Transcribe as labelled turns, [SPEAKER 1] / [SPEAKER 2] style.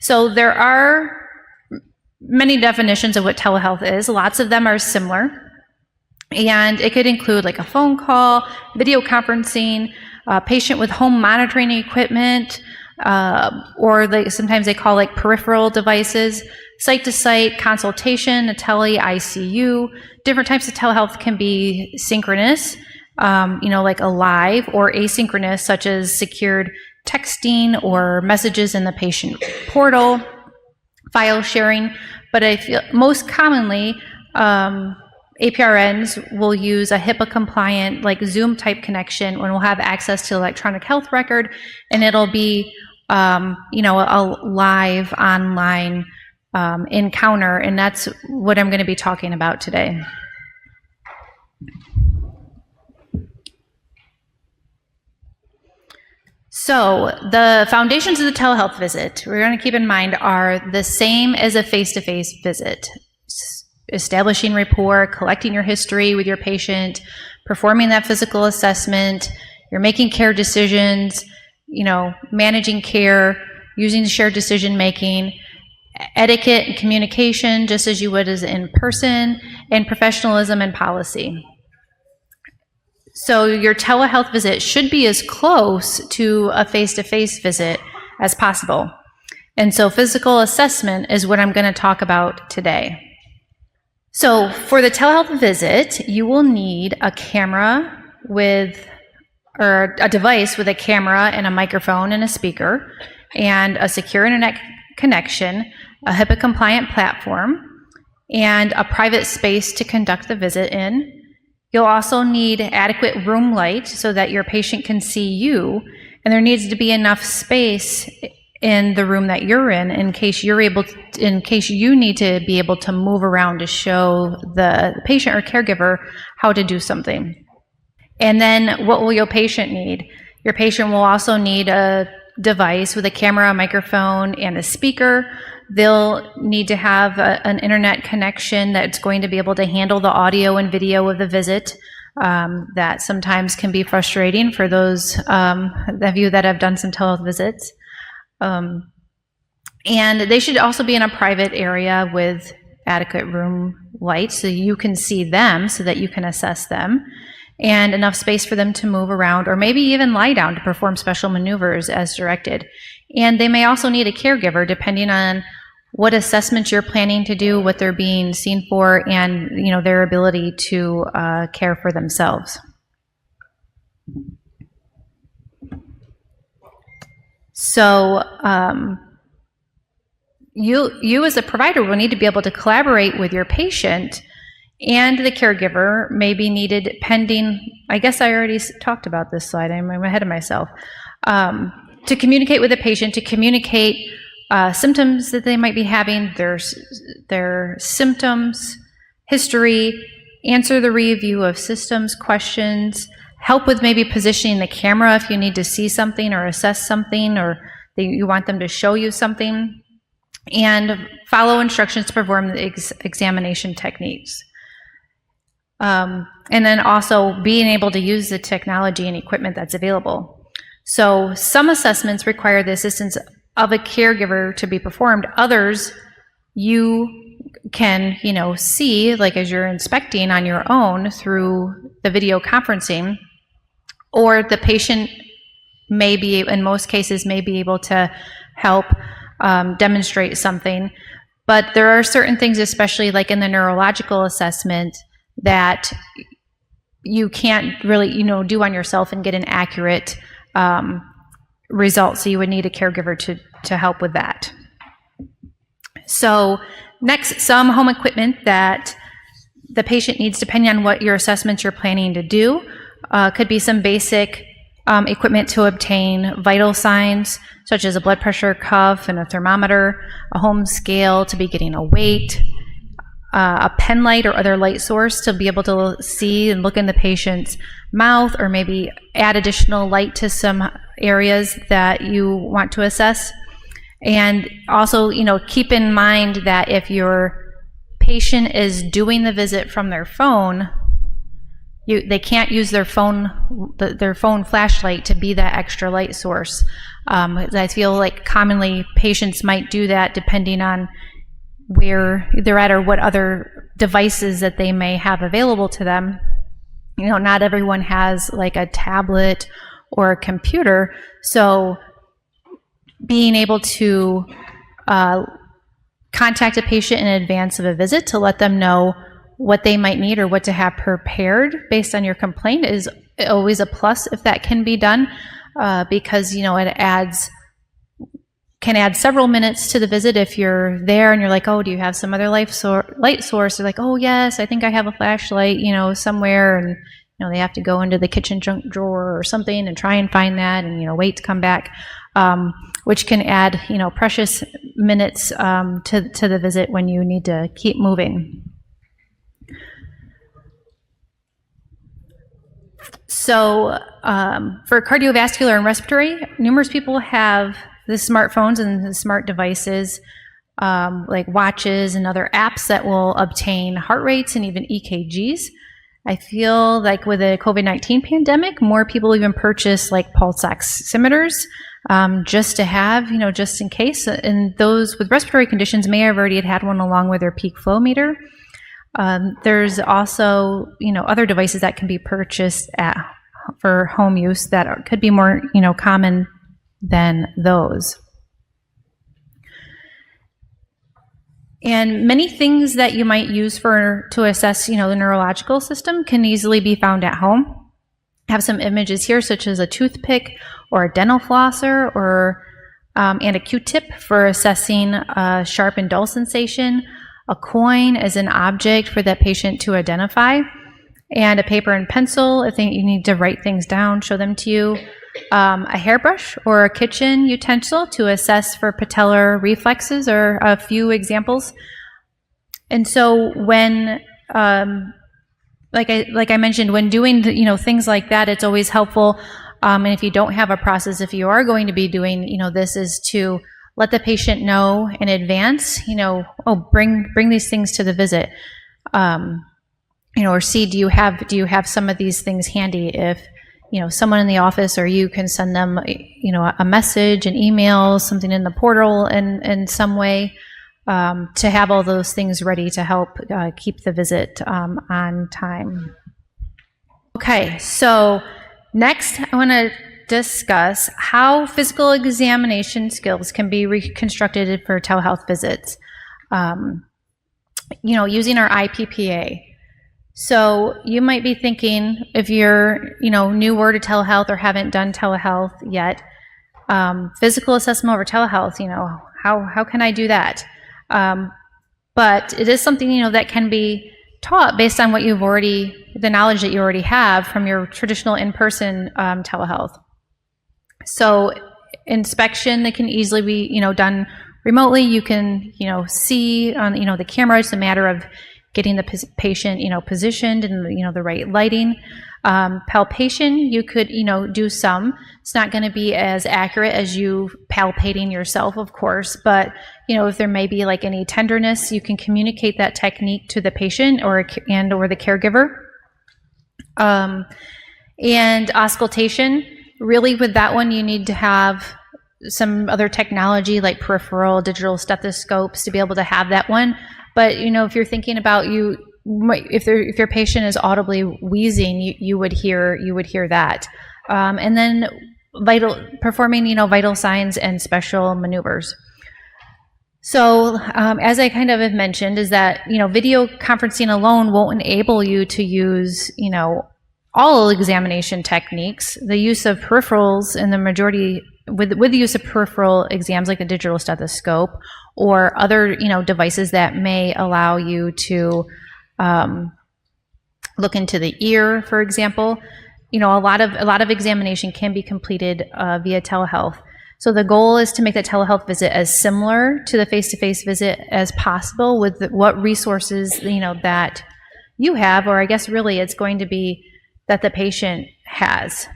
[SPEAKER 1] So there are many definitions of what telehealth is. Lots of them are similar. And it could include like a phone call, video conferencing, a patient with home monitoring equipment, or sometimes they call like peripheral devices, site-to-site consultation, a tele-ICU. Different types of telehealth can be synchronous, like a live, or asynchronous, such as secured texting or messages in the patient portal, file sharing. But I feel most commonly, APRNs will use a HIPAA compliant, like Zoom type connection, when we'll have access to electronic health record, and it'll be, a live online encounter, and that's what I'm going to be talking about today. So the foundations of the telehealth visit, we're going to keep in mind, are the same as a face-to-face visit. Establishing rapport, collecting your history with your patient, performing that physical assessment, you're making care decisions, managing care, using shared decision making, etiquette and communication, just as you would as in person, and professionalism and policy. So your telehealth visit should be as close to a face-to-face visit as possible. And so physical assessment is what I'm going to talk about today. So for the telehealth visit, you will need a camera or a device with a camera and a microphone and a speaker, and a secure internet connection, a HIPAA compliant platform, and a private space to conduct the visit in. You'll also need adequate room light so that your patient can see you, and there needs to be enough space in the room that you're in case you need to be able to move around to show the patient or caregiver how to do something. And then what will your patient need? Your patient will also need a device with a camera, a microphone, and a speaker. They'll need to have an internet connection that's going to be able to handle the audio and video of the visit. That sometimes can be frustrating for those of you that have done some telehealth visits. And they should also be in a private area with adequate room light so you can see them, so that you can assess them, and enough space for them to move around or maybe even lie down to perform special maneuvers as directed. And they may also need a caregiver depending on what assessments you're planning to do, what they're being seen for, and their ability to care for themselves. So you as a provider will need to be able to collaborate with your patient, and the caregiver may be needed pending, I guess I already talked about this slide, I'm ahead of myself, to communicate with the patient, to communicate symptoms that they might be having, their symptoms, history, answer the review of systems questions, help with maybe positioning the camera if you need to see something or assess something, or you want them to show you something, and follow instructions to perform the examination techniques. And then also being able to use the technology and equipment that's available. So some assessments require the assistance of a caregiver to be performed. Others you can, see, like as you're inspecting on your own through the video conferencing, or the patient may be, in most cases, may be able to help demonstrate something. But there are certain things, especially like in the neurological assessment, that you can't really, do on yourself and get an accurate result. So you would need a caregiver to help with that. So next, some home equipment that the patient needs, depending on what your assessments you're planning to do, could be some basic equipment to obtain vital signs, such as a blood pressure cuff and a thermometer, a home scale to be getting a weight, a pen light or other light source to be able to see and look in the patient's mouth, or maybe add additional light to some areas that you want to assess. And also, keep in mind that if your patient is doing the visit from their phone, they can't use their phone flashlight to be that extra light source. I feel like commonly patients might do that depending on where they're at or what other devices that they may have available to them. Not everyone has like a tablet or a computer, so being able to contact a patient in advance of a visit to let them know what they might need or what to have prepared based on your complaint is always a plus if that can be done, because it can add several minutes to the visit if you're there and you're like, oh, do you have some other light source? They're like, oh yes, I think I have a flashlight somewhere, and they have to go into the kitchen junk drawer or something and try and find that and wait to come back, which can add precious minutes to the visit when you need to keep moving. So for cardiovascular and respiratory, numerous people have the smartphones and the smart devices, like watches and other apps that will obtain heart rates and even EKGs. I feel like with the COVID-19 pandemic, more people even purchase like pulse oximeters just to have, just in case. And those with respiratory conditions may have already had one along with their peak flow meter. There's also, other devices that can be purchased for home use that could be more, common than those. And many things that you might use to assess, the neurological system can easily be found at home. I have some images here, such as a toothpick or a dental flosser, and a Q-tip for assessing sharp and dull sensation, a coin as an object for that patient to identify, and a paper and pencil if you need to write things down, show them to you, a hairbrush or a kitchen utensil to assess for patellar reflexes are a few examples. And so when, like I mentioned, when doing things like that, it's always helpful. And if you don't have a process, if you are going to be doing this, is to let the patient know in advance. Bring these things to the visit. Or see, do you have some of these things handy? If someone in the office or you can send them, a message, an email, something in the portal in some way, to have all those things ready to help keep the visit on time. Okay, so next I want to discuss how physical examination skills can be reconstructed for telehealth visits, using our IPPA. So you might be thinking, if you're, newer to telehealth or haven't done telehealth yet, physical assessment over telehealth, how can I do that? But it is something, that can be taught based on the knowledge that you already have from your traditional in-person telehealth. So inspection that can easily be, done remotely. You can, see on, the camera. It's a matter of getting the patient, positioned in, the right lighting. Palpation, you could, do some. It's not going to be as accurate as you palpating yourself, of course, but, if there may be like any tenderness, you can communicate that technique to the patient or the caregiver. And auscultation, really with that one, you need to have some other technology like peripheral digital stethoscopes to be able to have that one. But if you're thinking about if your patient is audibly wheezing, you would hear that. And then performing vital signs and special maneuvers. So as I kind of have mentioned, is that video conferencing alone won't enable you to use all examination techniques. The use of peripherals in the majority, with the use of peripheral exams like the digital stethoscope or other devices that may allow you to look into the ear, for example. A lot of examination can be completed via telehealth. So the goal is to make the telehealth visit as similar to the face-to-face visit as possible with what resources that you have, or I guess really it's going to be that the patient has.